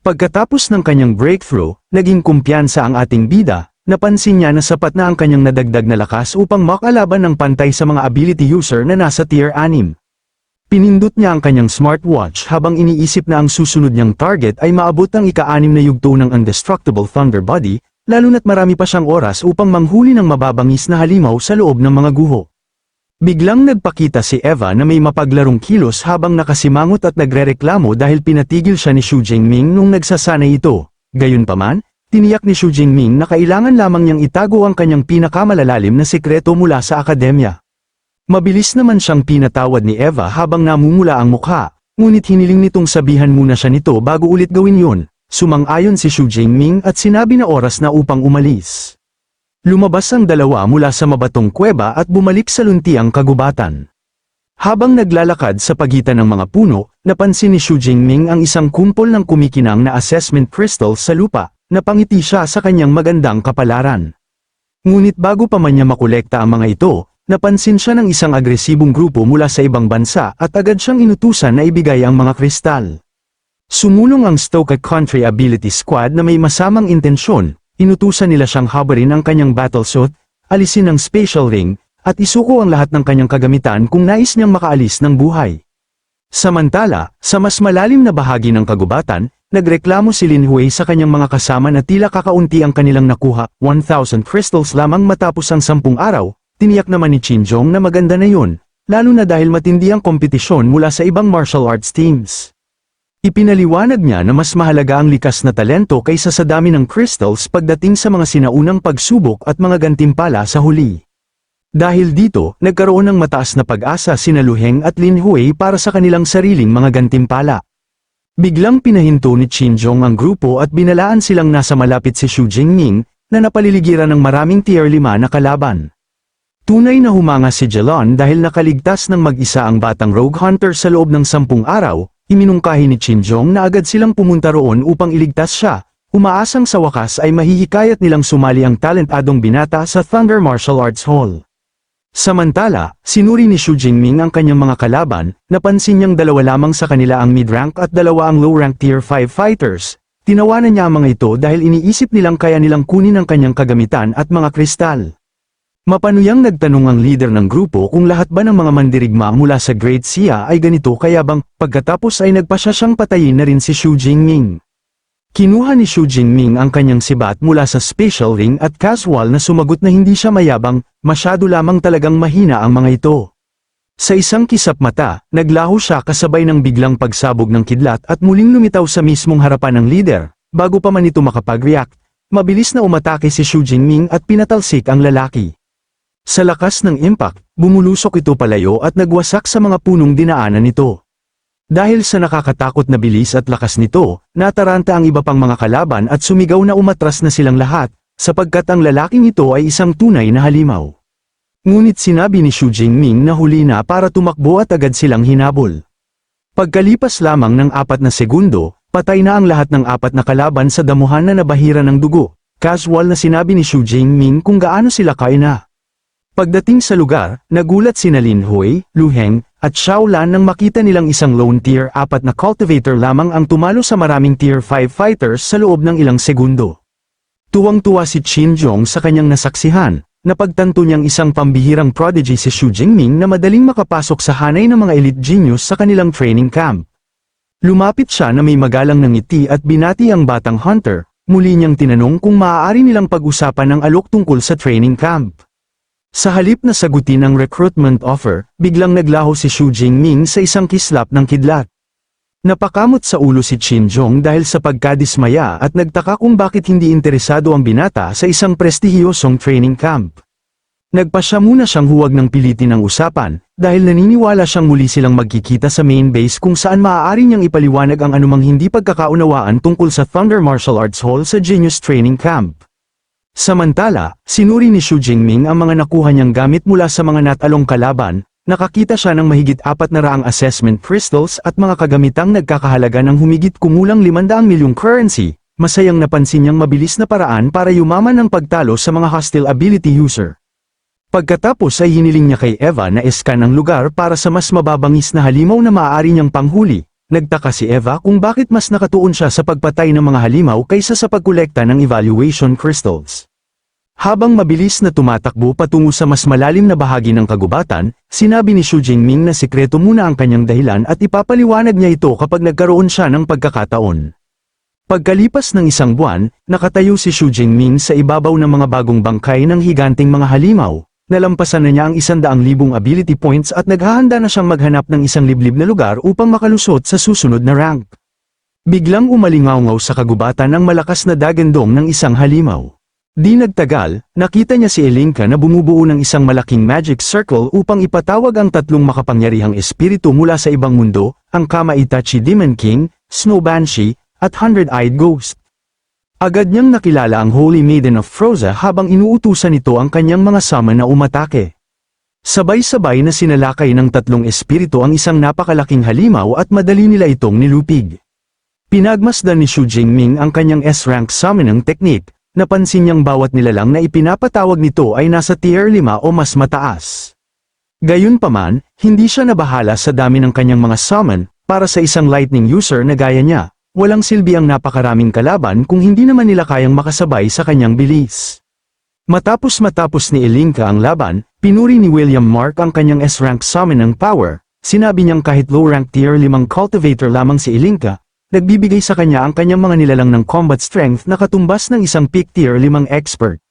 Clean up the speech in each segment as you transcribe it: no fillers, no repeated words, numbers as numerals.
Pagkatapos ng kanyang breakthrough, naging kumpiyansa ang ating bida, napansin niya na sapat na ang kanyang nadagdag na lakas upang makalaban ng pantay sa mga ability user na nasa tier 6. Pinindot niya ang kanyang smartwatch habang iniisip na ang susunod niyang target ay maabot ang ika-6 na yugto ng Indestructible Thunder Body, lalo na't marami pa siyang oras upang manghuli ng mababangis na halimaw sa loob ng mga guho. Biglang nagpakita si Eva na may mapaglarong kilos habang nakasimangot at nagrereklamo dahil pinatigil siya ni Xu Jingming nung nagsasanay ito. Gayunpaman, tiniyak ni Xu Jingming na kailangan lamang niyang itago ang kanyang pinakamalalalim na sikreto mula sa akademya. Mabilis naman siyang pinatawad ni Eva habang namumula ang mukha, ngunit hiniling nitong sabihan muna siya nito bago ulit gawin yun. Sumang-ayon si Xu Jingming at sinabi na oras na upang umalis. Lumabas ang dalawa mula sa mabatong kuweba at bumalik sa luntiang kagubatan. Habang naglalakad sa pagitan ng mga puno, napansin ni Xu Jingming ang isang kumpol ng kumikinang na assessment crystals sa lupa, napangiti siya sa kanyang magandang kapalaran. Ngunit bago pa man niya makolekta ang mga ito, napansin siya ng isang agresibong grupo mula sa ibang bansa at agad siyang inutusan na ibigay ang mga kristal. Sumulong ang Stoka Country Ability Squad na may masamang intensyon. Inutusan nila siyang habarin ang kanyang battlesuit, alisin ang spatial ring, at isuko ang lahat ng kanyang kagamitan kung nais niyang makaalis ng buhay. Samantala, sa mas malalim na bahagi ng kagubatan, nagreklamo si Lin Hui sa kanyang mga kasama na tila kakaunti ang kanilang nakuha, 1,000 crystals lamang matapos ang 10 araw, tiniyak naman ni Qinzhong na maganda na yun, lalo na dahil matindi ang kompetisyon mula sa ibang martial arts teams. Ipinaliwanag niya na mas mahalaga ang likas na talento kaysa sa dami ng crystals pagdating sa mga sinaunang pagsubok at mga gantimpala sa huli. Dahil dito, nagkaroon ng mataas na pag-asa sina Lu Heng at Lin Hui para sa kanilang sariling mga gantimpala. Biglang pinahinto ni Qinzhong ang grupo at binalaan silang nasa malapit si Xu Jingming, na napaliligiran ng maraming tier 5 na kalaban. Tunay na humanga si Jelon dahil nakaligtas ng mag-isa ang batang rogue hunter sa loob ng 10 araw. Iminungkahi ni Qinzhong na agad silang pumunta roon upang iligtas siya, umaasang sa wakas ay mahihikayat nilang sumali ang talentadong binata sa Thunder Martial Arts Hall. Samantala, sinuri ni Xu Jingming ang kanyang mga kalaban, napansin niyang 2 lamang sa kanila ang mid-rank at 2 ang low-rank tier 5 fighters. Tinawanan niya ang mga ito dahil iniisip nilang kaya nilang kunin ang kanyang kagamitan at mga kristal. Mapanuyang nagtanong ang leader ng grupo kung lahat ba ng mga mandirigma mula sa Great Xia ay ganito kaya bang, pagkatapos ay nagpasya siyang patayin na rin si Xu Jingming. Kinuha ni Xu Jingming ang kanyang sibat mula sa spatial ring at casual na sumagot na hindi siya mayabang, masyado lamang talagang mahina ang mga ito. Sa isang kisap mata, naglaho siya kasabay ng biglang pagsabog ng kidlat at muling lumitaw sa mismong harapan ng leader. Bago pa man ito makapag-react, mabilis na umatake si Xu Jingming at pinatalsik ang lalaki. Sa lakas ng impact, bumulusok ito palayo at nagwasak sa mga punong dinaanan nito. Dahil sa nakakatakot na bilis at lakas nito, nataranta ang iba pang mga kalaban at sumigaw na umatras na silang lahat, sapagkat ang lalaking ito ay isang tunay na halimaw. Ngunit sinabi ni Xu Jingming na huli na para tumakbo at agad silang hinabol. Pagkalipas lamang ng 4 na segundo, patay na ang lahat ng 4 na kalaban sa damuhan na nabahira ng dugo. Casual na sinabi ni Xu Jingming kung gaano sila kaina. Pagdating sa lugar, nagulat sina Lin Hui, Lu Heng, at Xiao Lan nang makita nilang isang lone tier 4 na cultivator lamang ang tumalo sa maraming tier 5 fighters sa loob ng ilang segundo. Tuwang-tuwa si Qinzhong sa kanyang nasaksihan, napagtanto niyang isang pambihirang prodigy si Xu Jingming na madaling makapasok sa hanay ng mga elite genius sa kanilang training camp. Lumapit siya na may magalang ng ngiti at binati ang batang hunter, muli niyang tinanong kung maaari nilang pag-usapan ang alok tungkol sa training camp. Sa halip na sagutin ang recruitment offer, biglang naglaho si Xu Jingming sa isang kislap ng kidlat. Napakamot sa ulo si Qinzhong dahil sa pagkadismaya at nagtaka kung bakit hindi interesado ang binata sa isang prestihiyosong training camp. Nagpasya muna siyang huwag ng pilitin ang usapan, dahil naniniwala siyang muli silang magkikita sa main base kung saan maaari niyang ipaliwanag ang anumang hindi pagkakaunawaan tungkol sa Thunder Martial Arts Hall sa Genius Training Camp. Samantala, sinuri ni Xu Jingming ang mga nakuha niyang gamit mula sa mga natalong kalaban, nakakita siya ng mahigit 400 assessment crystals at mga kagamitang nagkakahalaga ng humigit kumulang 500 milyong currency, masayang napansin niyang mabilis na paraan para yumaman ng pagtalo sa mga hostile ability user. Pagkatapos ay hiniling niya kay Eva na eskan ang lugar para sa mas mababangis na halimaw na maaari niyang panghuli, Nagtaka si Eva kung bakit mas nakatuon siya sa pagpatay ng mga halimaw kaysa sa pagkolekta ng evaluation crystals. Habang mabilis na tumatakbo patungo sa mas malalim na bahagi ng kagubatan, sinabi ni Xu Jingming na sikreto muna ang kanyang dahilan at ipapaliwanag niya ito kapag nagkaroon siya ng pagkakataon. Pagkalipas ng isang buwan, nakatayo si Xu Jingming sa ibabaw ng mga bagong bangkay ng higanting mga halimaw. Nalampasan na niya ang 100,000 ability points at naghahanda na siyang maghanap ng isang liblib na lugar upang makalusot sa susunod na rank. Biglang umalingaw sa kagubatan ang malakas na dagandong ng isang halimaw. Di nagtagal, nakita niya si Elinka na bumubuo ng isang malaking magic circle upang ipatawag ang tatlong makapangyarihang espiritu mula sa ibang mundo, ang Kama Itachi Demon King, Snow Banshee, at Hundred-Eyed Ghost. Agad niyang nakilala ang Holy Maiden of Froza habang inuutusan nito ang kanyang mga summon na umatake. Sabay-sabay na sinalakay ng tatlong espiritu ang isang napakalaking halimaw at madali nila itong nilupig. Pinagmasdan ni Xu Jingming ang kanyang S-rank summoning technique, napansin niyang bawat nilalang na ipinapatawag nito ay nasa tier 5 o mas mataas. Gayunpaman, hindi siya nabahala sa dami ng kanyang mga summon, para sa isang lightning user na gaya niya. Walang silbi ang napakaraming kalaban kung hindi naman nila kayang makasabay sa kanyang bilis. Matapos ni Elinka ang laban, pinuri ni William Mark ang kanyang S-rank summoning power. Sinabi niyang kahit low-rank tier 5 cultivator lamang si Elinka, nagbibigay sa kanya ang kanyang mga nilalang ng combat strength na katumbas ng isang peak tier 5 expert.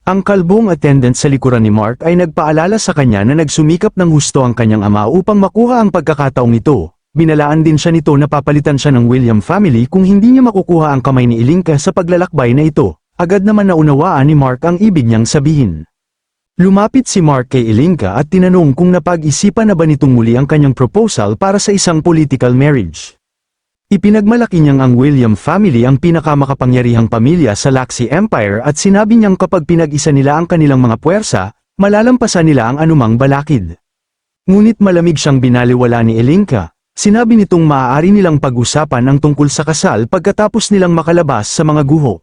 Ang kalbong attendant sa likuran ni Mark ay nagpaalala sa kanya na nagsumikap ng husto ang kanyang ama upang makuha ang pagkakataong ito. Binalaan din siya nito na papalitan siya ng William family kung hindi niya makukuha ang kamay ni Elinka sa paglalakbay na ito. Agad naman naunawaan ni Mark ang ibig niyang sabihin. Lumapit si Mark kay Elinka at tinanong kung napag-isipan na ba nitong muli ang kanyang proposal para sa isang political marriage. Ipinagmalaki niyang ang William family ang pinakamakapangyarihang pamilya sa Laxi Empire at sinabi niyang kapag pinag-isa nila ang kanilang mga puwersa, malalampasan nila ang anumang balakid. Ngunit malamig siyang binaliwala ni Elinka. Sinabi nitong maaari nilang pag-usapan ang tungkol sa kasal pagkatapos nilang makalabas sa mga guho.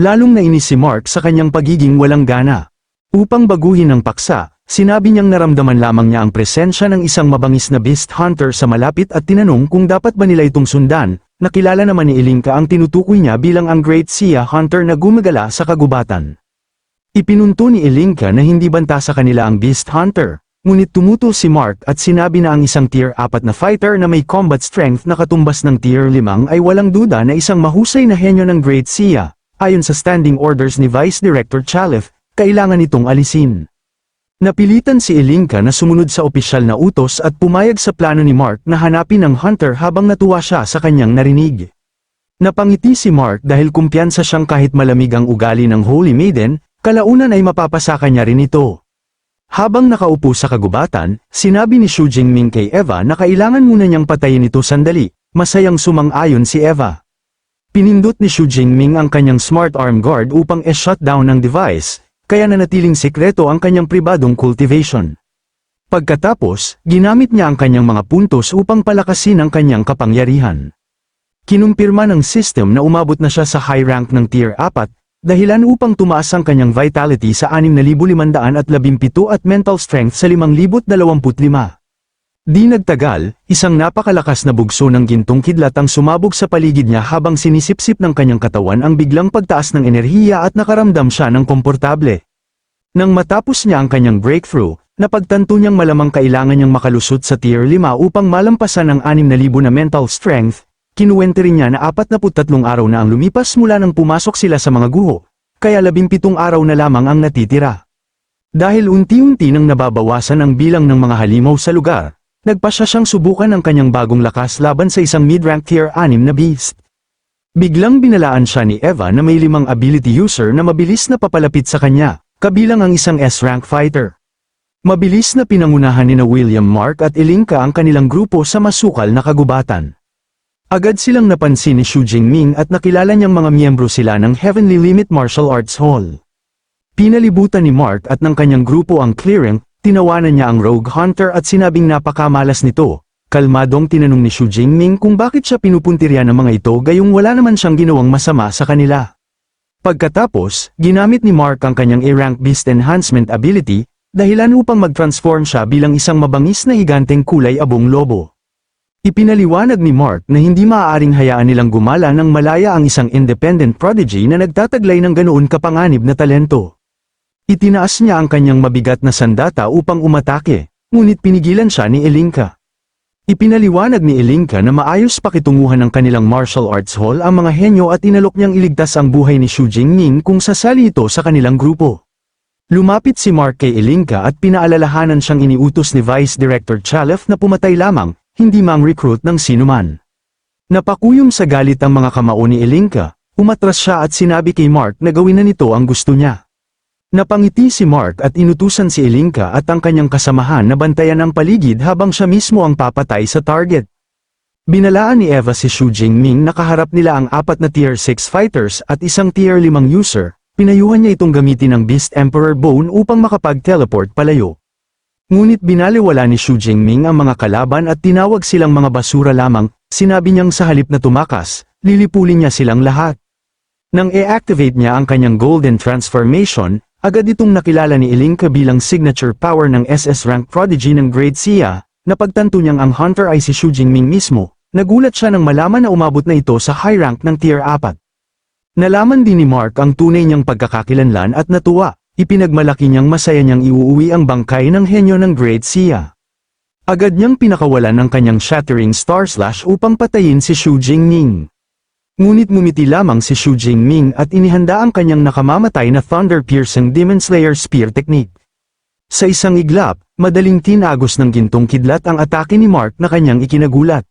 Lalong nainis si Mark sa kanyang pagiging walang gana. Upang baguhin ang paksa, sinabi niyang naramdaman lamang niya ang presensya ng isang mabangis na beast hunter sa malapit at tinanong kung dapat ba nila itong sundan. Nakilala naman ni Elinka ang tinutukoy niya bilang ang Great Sia Hunter na gumagala sa kagubatan. Ipinunto ni Elinka na hindi banta sa kanila ang beast hunter. Ngunit tumutol si Mark at sinabi na ang isang tier 4 na fighter na may combat strength na katumbas ng tier 5 ay walang duda na isang mahusay na henyo ng Great Sia. Ayon sa standing orders ni Vice Director Chalef, kailangan itong alisin. Napilitan si Elinka na sumunod sa opisyal na utos at pumayag sa plano ni Mark na hanapin ang hunter habang natuwa siya sa kanyang narinig. Napangiti si Mark dahil kumpiyansa siyang kahit malamig ang ugali ng Holy Maiden, kalaunan ay mapapasaka niya rin ito. Habang nakaupo sa kagubatan, sinabi ni Xu Jingming kay Eva na kailangan muna niyang patayin ito sandali. Masayang sumang-ayon si Eva. Pinindot ni Xu Jingming ang kanyang smart arm guard upang shutdown ng device, kaya nanatiling sikreto ang kanyang pribadong cultivation. Pagkatapos, ginamit niya ang kanyang mga puntos upang palakasin ang kanyang kapangyarihan. Kinumpirma ng system na umabot na siya sa high rank ng tier 4, dahilan upang tumaas ang kanyang vitality sa 6,517 at mental strength sa 5,025. Di nagtagal, isang napakalakas na bugso ng gintong kidlat ang sumabog sa paligid niya habang sinisipsip ng kanyang katawan ang biglang pagtaas ng enerhiya at nakaramdam siya ng komportable. Nang matapos niya ang kanyang breakthrough, napagtanto niyang malamang kailangan niyang makalusot sa tier 5 upang malampasan ang 6,000 na mental strength. Kinuwente rin niya na 43 araw na ang lumipas mula nang pumasok sila sa mga guho, kaya 17 araw na lamang ang natitira. Dahil unti-unti nang nababawasan ang bilang ng mga halimaw sa lugar, nagpasya siyang subukan ang kanyang bagong lakas laban sa isang mid-rank tier 6 na beast. Biglang binalaan siya ni Eva na may 5 ability user na mabilis na papalapit sa kanya, kabilang ang isang S-rank fighter. Mabilis na pinangunahan ni William Mark at Elinka ang kanilang grupo sa masukal na kagubatan. Agad silang napansin ni Xu Jingming at nakilala niyang mga miyembro sila ng Heavenly Limit Martial Arts Hall. Pinalibutan ni Mark at ng kanyang grupo ang clearing, tinawanan niya ang Rogue Hunter at sinabing napakamalas nito. Kalmadong tinanong ni Xu Jingming kung bakit siya pinupuntirya ng mga ito gayong wala naman siyang ginawang masama sa kanila. Pagkatapos, ginamit ni Mark ang kanyang A-rank Beast Enhancement ability, dahilan upang mag-transform siya bilang isang mabangis na higanteng kulay abong lobo. Ipinaliwanag ni Mark na hindi maaaring hayaan nilang gumala ng malaya ang isang independent prodigy na nagtataglay ng ganoon kapanganib na talento. Itinaas niya ang kanyang mabigat na sandata upang umatake, ngunit pinigilan siya ni Elinka. Ipinaliwanag ni Elinka na maayos pakitunguhan ng kanilang martial arts hall ang mga henyo at inalok niyang iligtas ang buhay ni Xu Jingming kung sasali ito sa kanilang grupo. Lumapit si Mark kay Elinka at pinaalalahanan siyang iniutos ni Vice Director Chalef na pumatay lamang, hindi mang-recruit ng sinuman. Napakuyom sa galit ang mga kamao ni Elinka, umatras siya at sinabi kay Mark na gawin na nito ang gusto niya. Napangiti si Mark at inutusan si Elinka at ang kanyang kasamahan na bantayan ang paligid habang siya mismo ang papatay sa target. Binalaan ni Eva si Xu Jingming na kaharap nila ang 4 na Tier 6 fighters at isang Tier 5 user, pinayuhan niya itong gamitin ang Beast Emperor Bone upang makapag-teleport palayo. Ngunit binaliwala ni Xu Jingming ang mga kalaban at tinawag silang mga basura lamang, sinabi niyang sa halip na tumakas, lilipulin niya silang lahat. Nang i-activate niya ang kanyang Golden Transformation, agad itong nakilala ni Elinka bilang signature power ng SS rank prodigy ng Great Xia, napagtanto niyang ang hunter ay si Xu Jingming mismo, nagulat siya nang malaman na umabot na ito sa high rank ng Tier 4. Nalaman din ni Mark ang tunay niyang pagkakakilanlan at natuwa. Ipinagmalaki niyang masaya niyang iuuwi ang bangkay ng henyo ng Great Xia. Agad niyang pinakawalan ang kanyang Shattering Star Slash upang patayin si Xu Jingming. Ngunit ngumiti lamang si Xu Jingming at inihanda ang kanyang nakamamatay na Thunder Piercing Demon Slayer Spear Technique. Sa isang iglap, madaling tinagos ng gintong kidlat ang atake ni Mark na kanyang ikinagulat.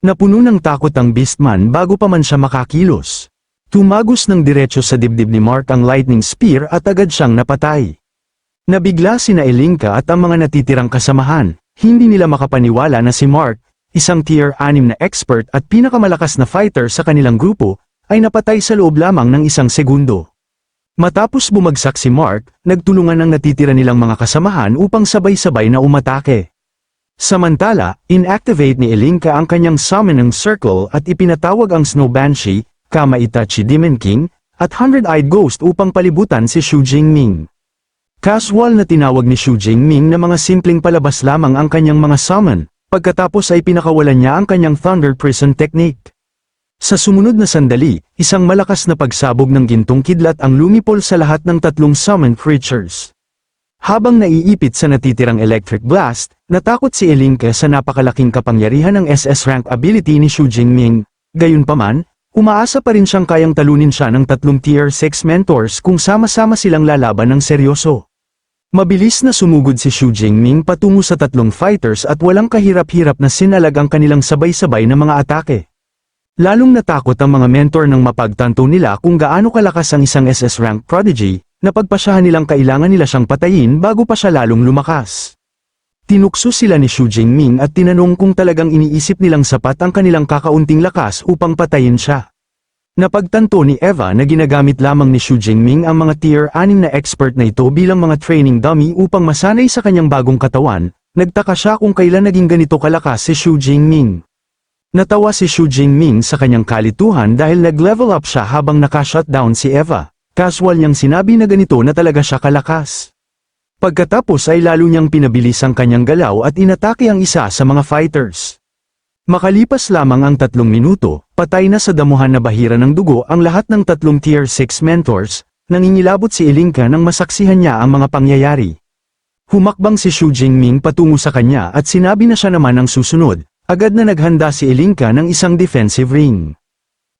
Napuno ng takot ang Beastman bago pa man siya makakilos. Tumagos ng diretso sa dibdib ni Mark ang Lightning Spear at agad siyang napatay. Nabigla sina Elinka at ang mga natitirang kasamahan, hindi nila makapaniwala na si Mark, isang Tier 6 na expert at pinakamalakas na fighter sa kanilang grupo, ay napatay sa loob lamang ng isang segundo. Matapos bumagsak si Mark, nagtulungan ang natitira nilang mga kasamahan upang sabay-sabay na umatake. Samantala, inactivate ni Elinka ang kanyang Summoning Circle at ipinatawag ang Snow Banshee, Kama-Itachi Demon King, at 100-Eyed Ghost upang palibutan si Xu Jingming. Casual na tinawag ni Xu Jingming na mga simpleng palabas lamang ang kanyang mga summon, pagkatapos ay pinakawalan niya ang kanyang Thunder Prison Technique. Sa sumunod na sandali, isang malakas na pagsabog ng gintong kidlat ang lumipol sa lahat ng 3 summoned creatures. Habang naiipit sa natitirang Electric Blast, natakot si Elinka sa napakalaking kapangyarihan ng SS rank ability ni Xu Jingming. Gayunpaman, umaasa pa rin siyang kayang talunin siya ng 3 Tier 6 mentors kung sama-sama silang lalaban ng seryoso. Mabilis na sumugod si Xu Jingming patungo sa 3 fighters at walang kahirap-hirap na sinalag ang kanilang sabay-sabay na mga atake. Lalong natakot ang mga mentor nang mapagtanto nila kung gaano kalakas ang isang SS rank prodigy, na pagpasyahan nilang kailangan nila siyang patayin bago pa siya lalong lumakas. Tinukso sila ni Xu Jingming at tinanong kung talagang iniisip nilang sapat ang kanilang kakaunting lakas upang patayin siya. Napagtanto ni Eva na ginagamit lamang ni Xu Jingming ang mga Tier 6 na expert na ito bilang mga training dummy upang masanay sa kanyang bagong katawan. Nagtaka siya kung kailan naging ganito kalakas si Xu Jingming. Natawa si Xu Jingming sa kanyang kalituhan dahil nag-level up siya habang naka-shutdown si Eva. Casual niyang sinabi na ganito na talaga siya kalakas. Pagkatapos ay lalo niyang pinabilis ang kanyang galaw at inatake ang isa sa mga fighters. Makalipas lamang ang 3 minuto, patay na sa damuhan na bahira ng dugo ang lahat ng 3 Tier 6 mentors, nangingilabot si Elinka nang masaksihan niya ang mga pangyayari. Humakbang si Xu Jingming patungo sa kanya at sinabi na siya naman ang susunod, agad na naghanda si Elinka ng isang defensive ring.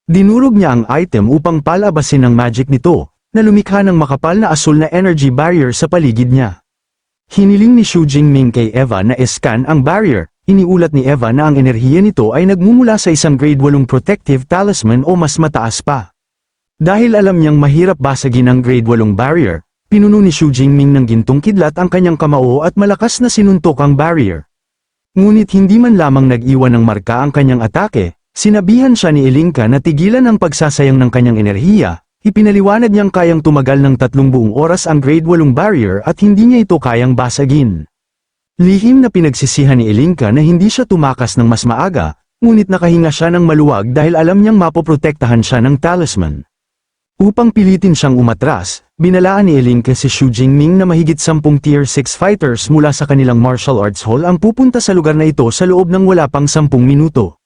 Dinurog niya ang item upang palabasin ang magic nito, na lumikha ng makapal na asul na energy barrier sa paligid niya. Hiniling ni Xu Jingming kay Eva na i-scan ang barrier, iniulat ni Eva na ang enerhiya nito ay nagmumula sa isang grade 8 protective talisman o mas mataas pa. Dahil alam niyang mahirap basagin ang grade 8 barrier, pinuno ni Xu Jingming ng gintong kidlat ang kanyang kamao at malakas na sinuntok ang barrier. Ngunit hindi man lamang nag-iwan ng marka ang kanyang atake, sinabihan siya ni Elinka na tigilan ang pagsasayang ng kanyang enerhiya. Ipinaliwanag niyang kayang tumagal ng 3 buong oras ang grade 8 barrier at hindi niya ito kayang basagin. Lihim na pinagsisihan ni Elinka na hindi siya tumakas ng mas maaga, ngunit nakahinga siya ng maluwag dahil alam niyang mapoprotektahan siya ng talisman. Upang pilitin siyang umatras, binalaan ni Eling si Xu Jingming na mahigit 10 Tier 6 fighters mula sa kanilang martial arts hall ang pupunta sa lugar na ito sa loob ng wala pang 10 minuto.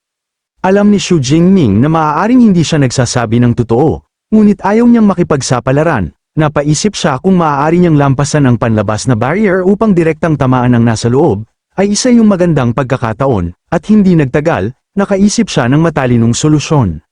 Alam ni Xu Jingming na maaaring hindi siya nagsasabi ng totoo, ngunit ayaw niyang makipagsapalaran. Napaisip siya kung maaari niyang lampasan ang panlabas na barrier upang direktang tamaan ang nasa loob, ay isa yung magandang pagkakataon, at hindi nagtagal, nakaisip siya ng matalinong solusyon.